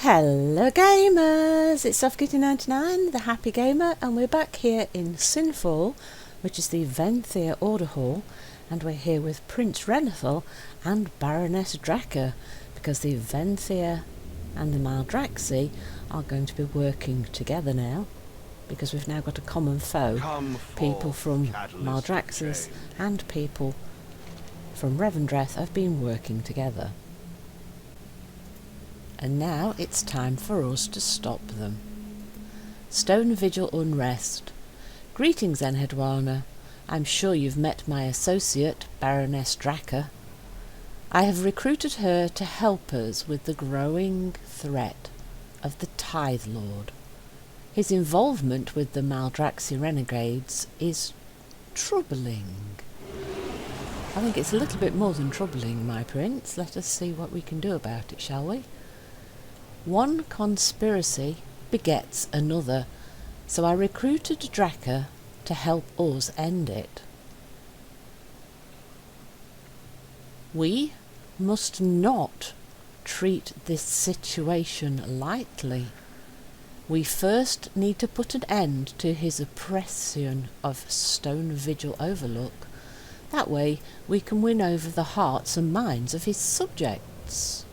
Hello gamers, it's SoftKitty99, the Happy Gamer, and we're back here in Sinful, which is the Venthyr Order Hall, and we're here with Prince Renethal and Baroness Drakka, because the Venthyr and the Maldraxxus are going to be working together now, because we've now got a common foe. People from Maldraxxus and people from Revendreth have been working together. And now it's time for us to stop them. Stone Vigil Unrest. Greetings, Enhedwana. I'm sure you've met my associate, Baroness Drakka. I have recruited her to help us with the growing threat of the Tithe Lord. His involvement with the Maldraxxus renegades is troubling. I think it's a little bit more than troubling, my prince. Let us see what we can do about it, shall we? One conspiracy begets another, so I recruited Drakka to help us end it. We must not treat this situation lightly. We first need to put an end to his oppression of Stone Vigil Overlook. That way we can win over the hearts and minds of his subjects.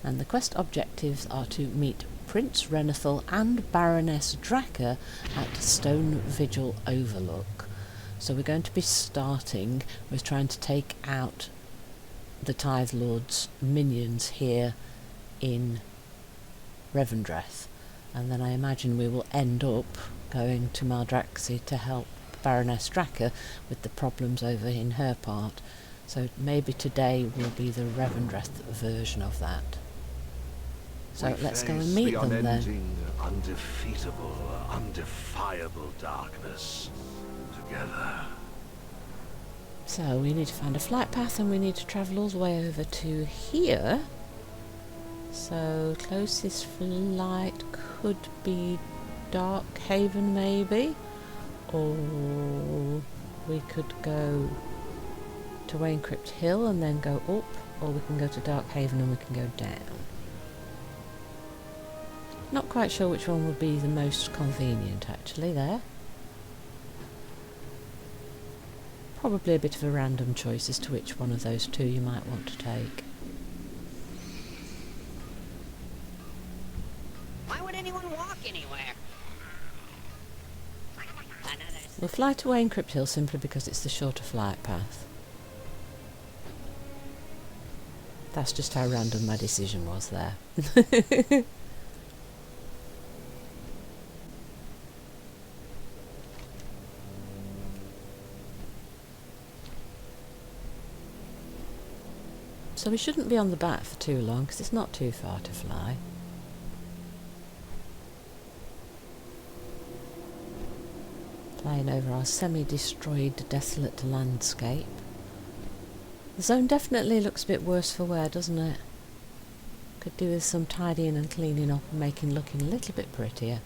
And the quest objectives are to meet Prince Renethal and Baroness Drakka at Stone Vigil Overlook. So we're going to be starting with trying to take out the Tithe Lord's minions here in Revendreth. And then I imagine we will end up going to Maldraxxus to help Baroness Drakka with the problems over in her part. So maybe today will be the Revendreth version of that. So let's go and meet them then. Undefeatable, undefiable darkness together. So we need to find a flight path and we need to travel all the way over to here. So closest flight could be Dark Haven maybe, or we could go to Waynecrypt Hill and then go up, or we can go to Dark Haven and we can go down. Not quite sure which one would be the most convenient actually there. Probably a bit of a random choice as to which one of those two you might want to take. Why would anyone walk anywhere? We'll fly to Waynecrypt Hill simply because it's the shorter flight path. That's just how random my decision was there. So we shouldn't be on the bat for too long because it's not too far to fly. Flying over our semi-destroyed, desolate landscape. The zone definitely looks a bit worse for wear, doesn't it? Could do with some tidying and cleaning up and making looking a little bit prettier.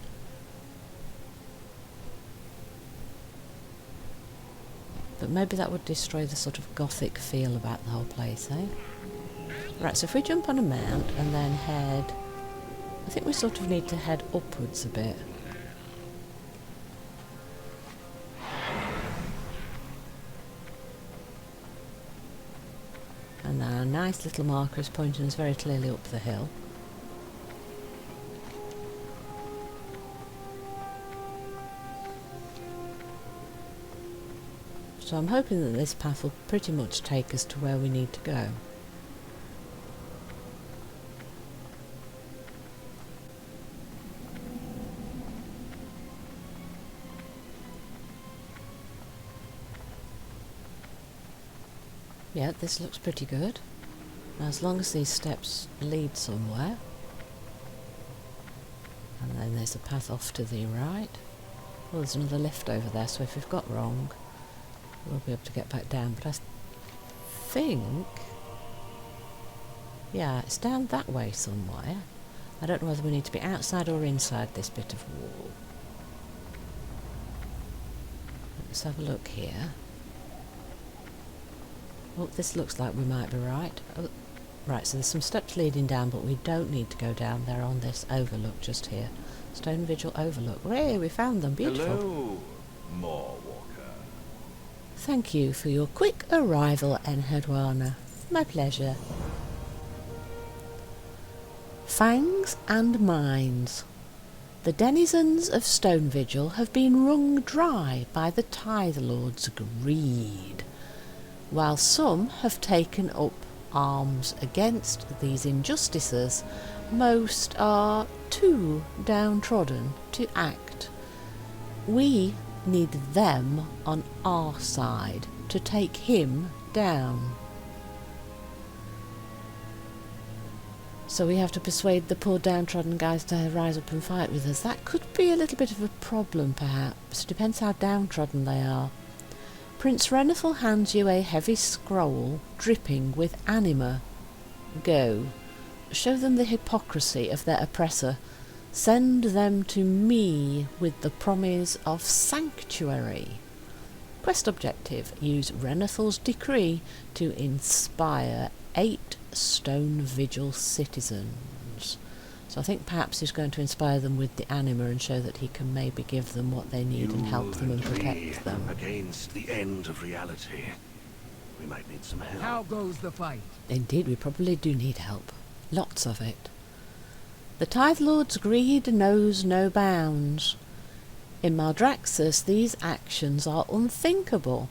But maybe that would destroy the sort of gothic feel about the whole place, eh? Right, so if we jump on a mount and then head... I think we sort of need to head upwards a bit. And our nice little marker is pointing us very clearly up the hill. So I'm hoping that this path will pretty much take us to where we need to go. Yeah, this looks pretty good. Now, as long as these steps lead somewhere. And then there's a path off to the right. Oh, there's another lift over there, so if we've got wrong, we'll be able to get back down. But I think... yeah, it's down that way somewhere. I don't know whether we need to be outside or inside this bit of wall. Let's have a look here. Oh, this looks like we might be right. Oh, Right, so there's some steps leading down, but we don't need to go down. They're on this overlook just here. Stone Vigil overlook. Hooray, we found them. Beautiful. Hello, Moorwalker. Thank you for your quick arrival, Enhedwana. My pleasure. Fangs and Mines. The denizens of Stone Vigil have been wrung dry by the Tithe Lord's greed. While some have taken up arms against these injustices, most are too downtrodden to act. We need them on our side to take him down. So we have to persuade the poor downtrodden guys to rise up and fight with us. That could be a little bit of a problem, perhaps. Depends how downtrodden they are. Prince Renethal hands you a heavy scroll dripping with anima. Go. Show them the hypocrisy of their oppressor. Send them to me with the promise of sanctuary. Quest objective. Use Renethal's decree to inspire 8 Stone Vigil citizens. So I think perhaps he's going to inspire them with the anima and show that he can maybe give them what they need and help them and protect them. Against the end of reality. We might need some help. How goes the fight? Indeed, we probably do need help. Lots of it. The Tithe Lord's greed knows no bounds. In Maldraxxus, these actions are unthinkable.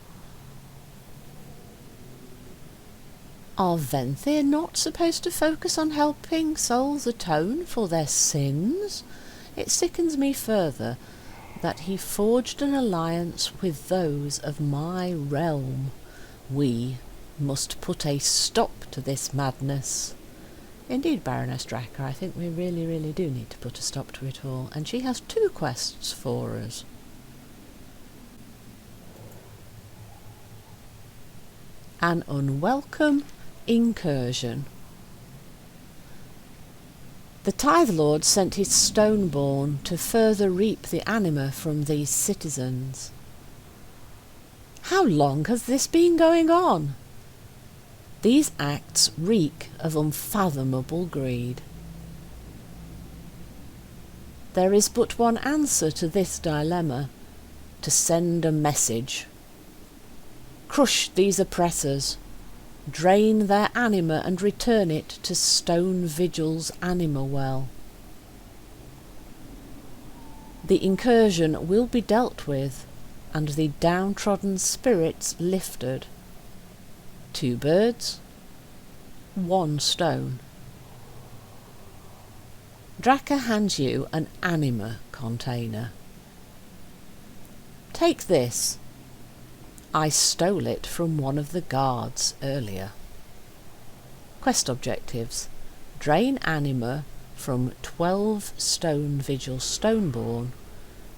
Are Venthyr not supposed to focus on helping souls atone for their sins? It sickens me further that he forged an alliance with those of my realm. We must put a stop to this madness. Indeed, Baroness Drakka, I think we really do need to put a stop to it all, and she has 2 quests for us. An unwelcome incursion. The Tithe Lord sent his Stoneborn to further reap the anima from these citizens. How long has this been going on? These acts reek of unfathomable greed. There is but one answer to this dilemma: to send a message. Crush these oppressors, drain their anima and return it to Stone Vigil's anima well. The incursion will be dealt with, and the downtrodden spirits lifted. 2 birds, 1 stone. Drakka hands you an anima container. Take this. I stole it from one of the guards earlier. Quest objectives. Drain anima from 12 Stone Vigil Stoneborn,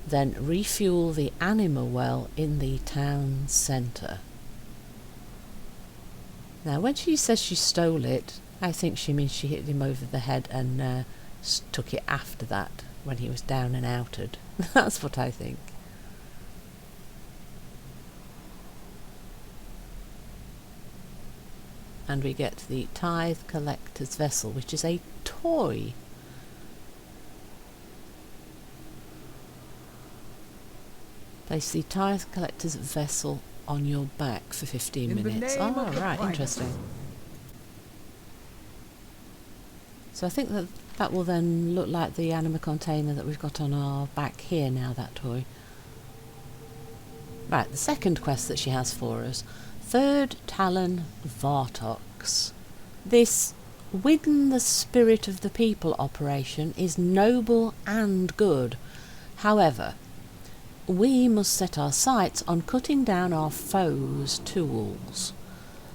then refuel the anima well in the town centre. Now, when she says she stole it, I think she means she hit him over the head and took it after that, when he was down and outed. That's what I think. And we get the Tithe Collector's Vessel, which is a toy. Place the Tithe Collector's Vessel on your back for 15 minutes. Oh, right, interesting. So I think that will then look like the anima container that we've got on our back here now, that toy. Right, the second quest that she has for us. Third Talon Vartox. This Within the Spirit of the People operation is noble and good. However, we must set our sights on cutting down our foes' tools.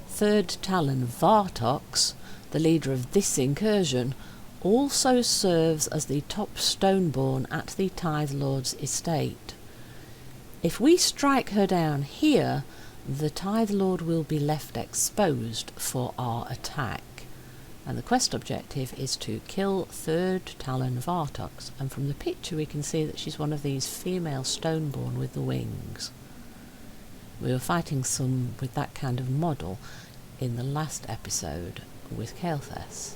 Third Talon Vartox, the leader of this incursion, also serves as the top Stoneborn at the Tithe Lord's estate. If we strike her down here, the Tithe Lord will be left exposed for our attack. And the quest objective is to kill Third Talon Vartox, and from the picture we can see that she's one of these female Stoneborn with the wings. We were fighting some with that kind of model in the last episode, with Kael'thas.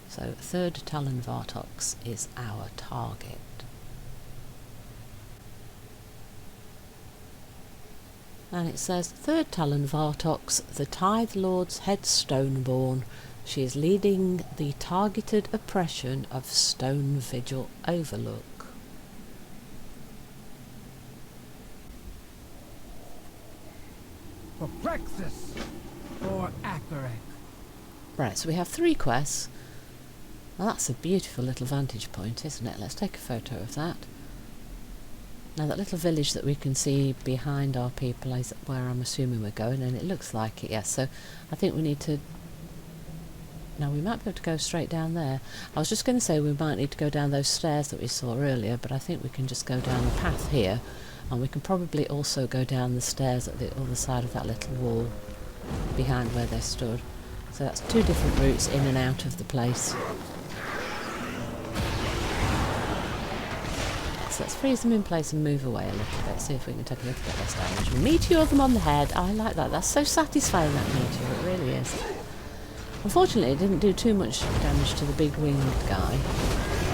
So 3rd Talon Vartox is our target. And it says 3rd Talon Vartox, the Tithe Lord's head Stoneborn. She is leading the targeted oppression of Stone Vigil Overlook. Maldraxxus or Akarek. Right, so we have 3 quests. Well, that's a beautiful little vantage point, isn't it? Let's take a photo of that. Now that little village that we can see behind our people is where I'm assuming we're going, and it looks like it, yes. So I think we need to... Now we might be able to go straight down there. I was just going to say we might need to go down those stairs that we saw earlier, but I think we can just go down the path here, and we can probably also go down the stairs at the other side of that little wall behind where they stood. So that's 2 different routes in and out of the place. So let's freeze them in place and move away a little bit, see if we can take a little bit less damage. We'll meteor them on the head. I like that. That's so satisfying, that meteor. It really is. Unfortunately, it didn't do too much damage to the big winged guy.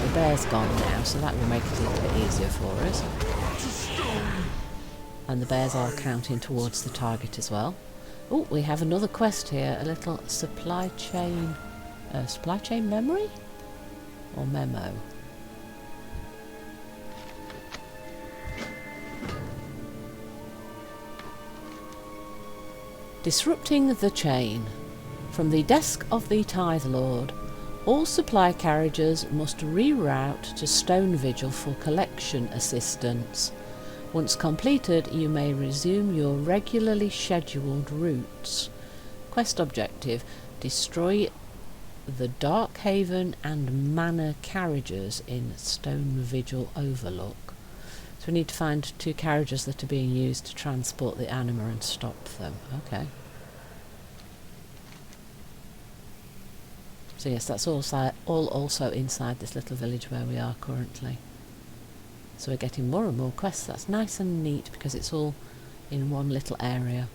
The bear's gone now, so that will make it a little bit easier for us. And the bears are counting towards the target as well. Oh, we have another quest here. A little supply chain memory? Or memo? Disrupting the chain. From the desk of the Tithe Lord, all supply carriages must reroute to Stone Vigil for collection assistance. Once completed, you may resume your regularly scheduled routes. Quest objective: destroy the Dark Haven and Manor carriages in Stone Vigil Overlook. So we need to find 2 carriages that are being used to transport the anima and stop them. Okay. So yes, that's all also inside this little village where we are currently. So we're getting more and more quests. That's nice and neat because it's all in one little area.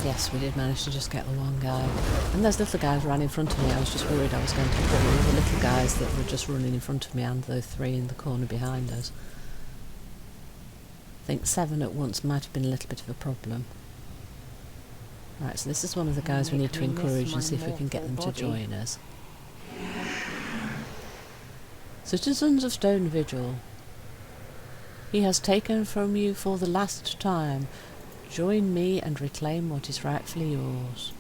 Yes, we did manage to just get the one guy. And those little guys ran in front of me. I was just worried I was going to kill all the little guys that were just running in front of me and the 3 in the corner behind us. I think 7 at once might have been a little bit of a problem. Right, so this is one of the guys we need to encourage and see if we can get them to join us. Citizens of Stone Vigil, he has taken from you for the last time. Join me and reclaim what is rightfully yours.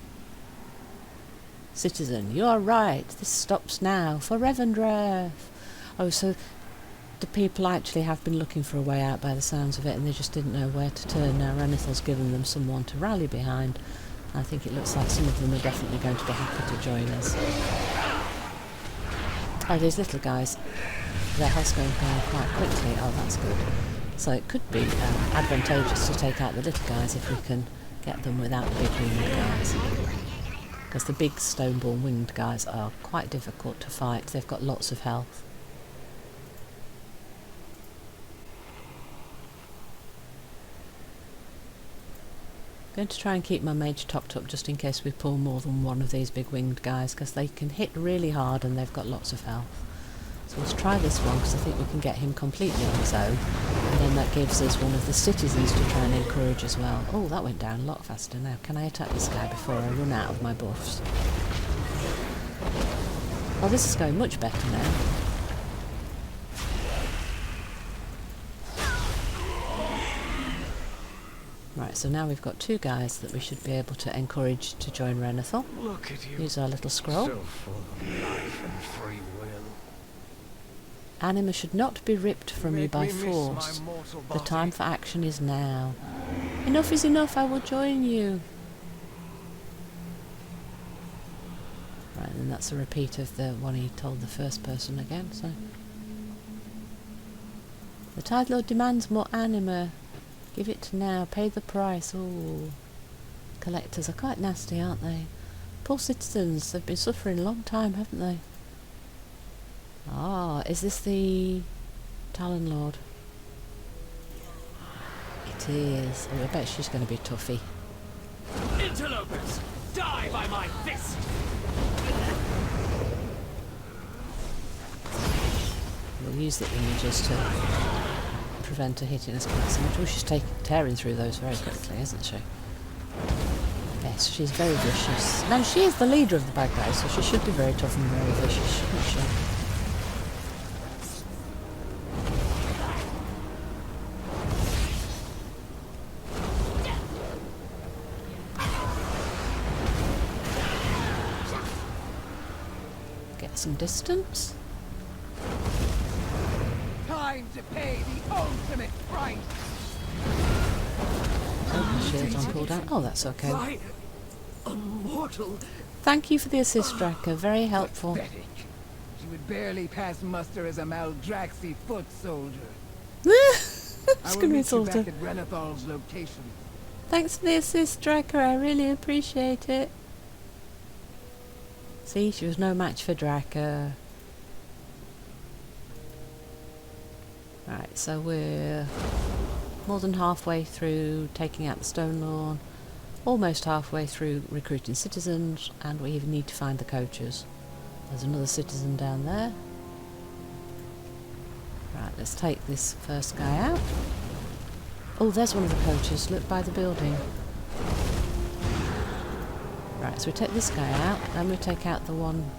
Citizen, you are right. This stops now for Revendreth. Oh, so the people actually have been looking for a way out by the sounds of it, and they just didn't know where to turn. Now Renethal's given them someone to rally behind. I think it looks like some of them are definitely going to be happy to join us. Oh, these little guys, their health's going down quite quickly. Oh, that's good. So it could be advantageous to take out the little guys if we can get them without the big winged guys. Because the big stoneborn winged guys are quite difficult to fight. They've got lots of health. I'm going to try and keep my mage topped up just in case we pull more than one of these big winged guys, because they can hit really hard and they've got lots of health. So let's try this one because I think we can get him completely on his own, and then that gives us one of the citizens to try and encourage as well. Oh, that went down a lot faster now. Can I attack this guy before I run out of my buffs? Oh, this is going much better now. Right, so now we've got 2 guys that we should be able to encourage to join Renethal. Look at you. Use our little scroll. So full of life and free will. Anima should not be ripped from you by force. The time for action is now. Enough is enough, I will join you. Right, and that's a repeat of the one he told the first person again, so. The Tithe Lord demands more anima. Give it now, pay the price. Ooh. Collectors are quite nasty, aren't they? Poor citizens, they've been suffering a long time, haven't they? Ah, is this the Talon Lord. It is. Oh, I bet she's going to be a toughie. Interlopers, die by my fist! We'll use the images to prevent her hitting us quite so much. Oh, she's tearing through those very quickly, isn't she? Yes, she's very vicious. Now, she is the leader of the bad guys, so she should be very tough and very vicious, shouldn't she? Get some distance. Time to pay the ultimate price. Oh, shield's on cooldown. Oh, that's okay. Why, a mortal. Thank you for the assist, Drakka. Very helpful. Pathetic. She would barely pass muster as a Maldraxxus foot soldier. It's I will going to be meet you salted. back at Renethal's location. Thanks for the assist, Drakka. I really appreciate it. See, she was no match for Drakka. Right, so we're more than halfway through taking out the Stone Lawn, almost halfway through recruiting citizens, and we even need to find the coaches. There's another citizen down there. Right, let's take this first guy out. Oh, there's one of the coaches. Look by the building. Right, so we take this guy out, then we take out the one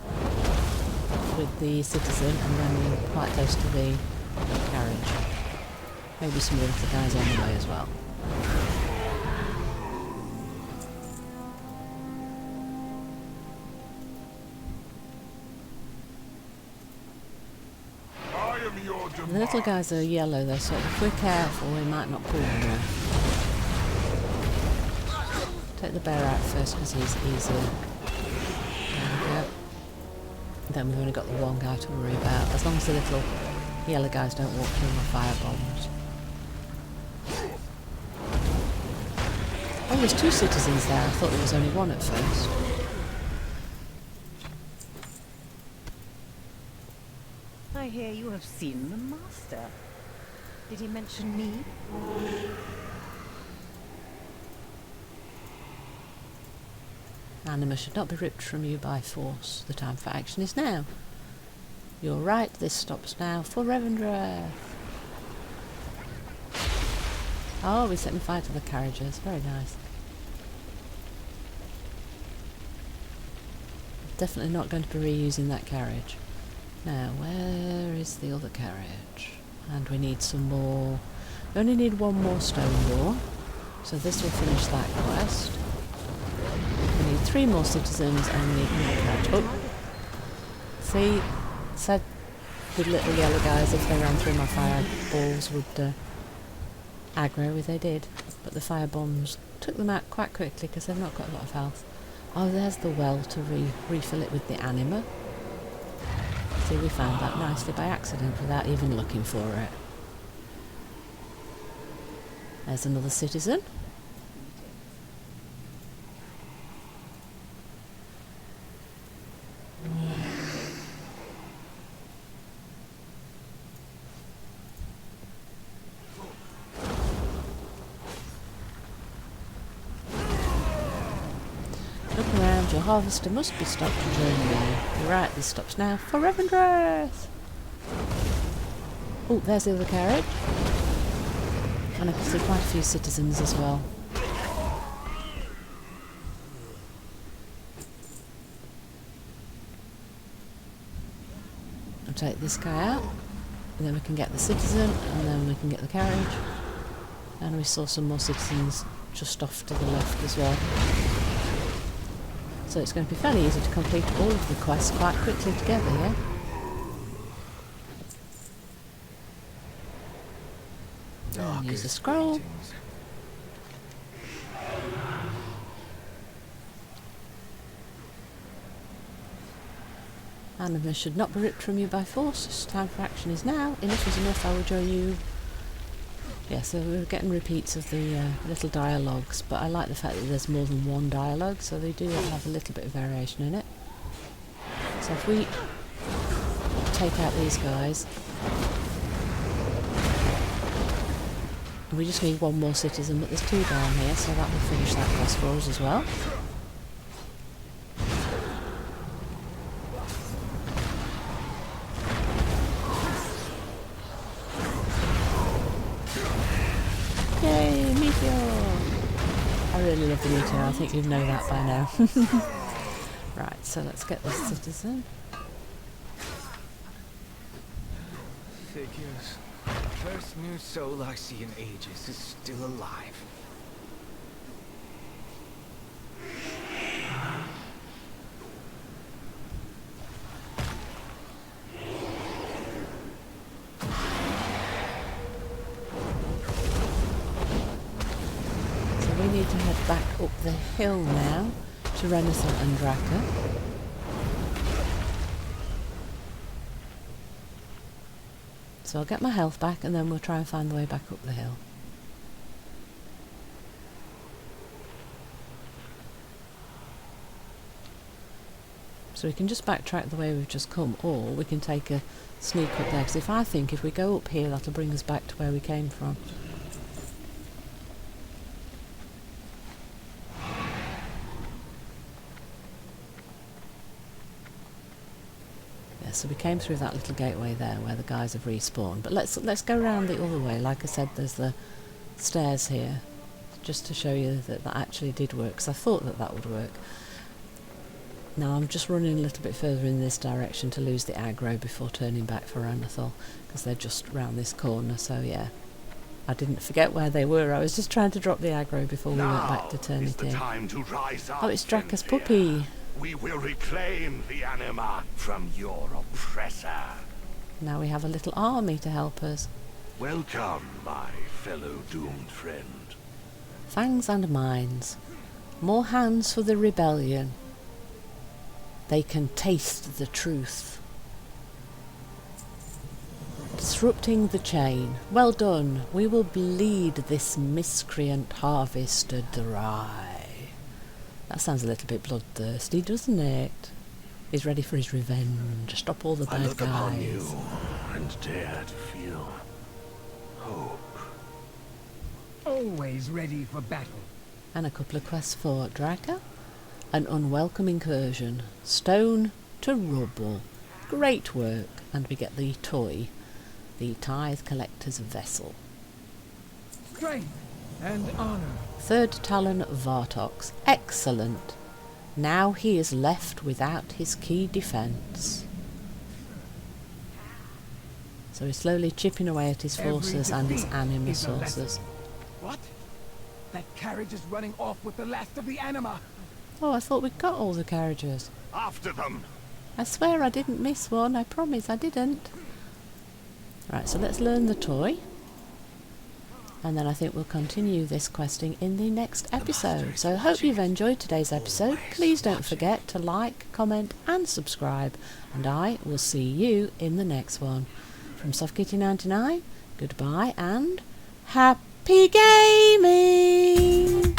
with the citizen, and then we're quite close to the carriage. Maybe some of the guys on the way as well. The little guys are yellow though, so if we're careful we might not pull them off. Take the bear out first because he's easier. There we go. Then we've only got the one guy to worry about, as long as the little yellow guys don't walk through my fire bombs. Oh, there's two citizens there. I thought there was only one at first. I hear you have seen the master. Did he mention me? Anima should not be ripped from you by force. The time for action is now. You're right, this stops now for Revendreth. Oh, we're setting fire to the carriages. Very nice. Definitely not going to be reusing that carriage. Now, where is the other carriage? And we need some more. We only need one more stone door, so this will finish that quest. We need 3 more citizens and we need another carriage. Oh! See? Said the little yellow guys, if they ran through my fireballs, would aggro, which they did. But the fire bombs took them out quite quickly because they've not got a lot of health. Oh, there's the well to refill it with the anima. See, we found that nicely by accident without even looking for it. There's another citizen. Look around, your harvester must be stopped and joining you. You're right, this stops now for Revendreth! Oh, there's the other carriage. And I can see quite a few citizens as well. I'll take this guy out, and then we can get the citizen, and then we can get the carriage. And we saw some more citizens just off to the left as well. So it's going to be fairly easy to complete all of the quests quite quickly together, yeah? And use the scroll. Anima should not be ripped from you by force. This time for action is now. Enough is enough, I will join you. Yeah, so we're getting repeats of the little dialogues, but I like the fact that there's more than one dialogue, so they do have a little bit of variation in it. So if we take out these guys, We just need one more citizen, but there's 2 down here, so that will finish that quest for us as well. Yay, meteor! I really love the meteor, I think you know that by now. Right, so let's get this citizen. Figures. First new soul I see in ages is still alive. So we need to head back up the hill now to Renethal and Drakka. So I'll get my health back and then we'll try and find the way back up the hill. So we can just backtrack the way we've just come, or we can take a sneak up there, because if we go up here that'll bring us back to where we came from. So we came through that little gateway there where the guys have respawned, but let's go around the other way. Like I said, there's the stairs here, just to show you that that actually did work, because I thought that that would work. Now I'm just running a little bit further in this direction to lose the aggro before turning back for Renethal, because they're just round this corner. So yeah, I didn't forget where they were. I was just trying to drop the aggro before we went back to turn it in. Time to rise up, Oh, it's Drakka's Venthyr. puppy. We will reclaim the anima from your oppressor. Now we have a little army to help us. Welcome, my fellow doomed friend. Fangs and mines. More hands for the rebellion. They can taste the truth. Disrupting the chain. Well done. We will bleed this miscreant harvester dry. That sounds a little bit bloodthirsty, doesn't it? He's ready for his revenge. Stop all the I bad look upon you guys. and dare to feel hope. Always ready for battle. And a couple of quests for Drakka. An unwelcome incursion. Stone to rubble. Great work. And we get the toy. The Tithe Collector's Vessel. Strength and honor. Third Talon Vartox. Excellent. Now he is left without his key defence. So he's slowly chipping away at his forces and his anima is a lesson. sources. What? That carriage is running off with the last of the anima. Oh, I thought we'd got all the carriages. After them! I swear I didn't miss one. I promise I didn't. Right, so let's learn the toy. And then I think we'll continue this questing in the next episode. So I hope you've enjoyed today's episode. Please don't forget to like, comment and subscribe. And I will see you in the next one. From SoftKitty99, goodbye and happy gaming!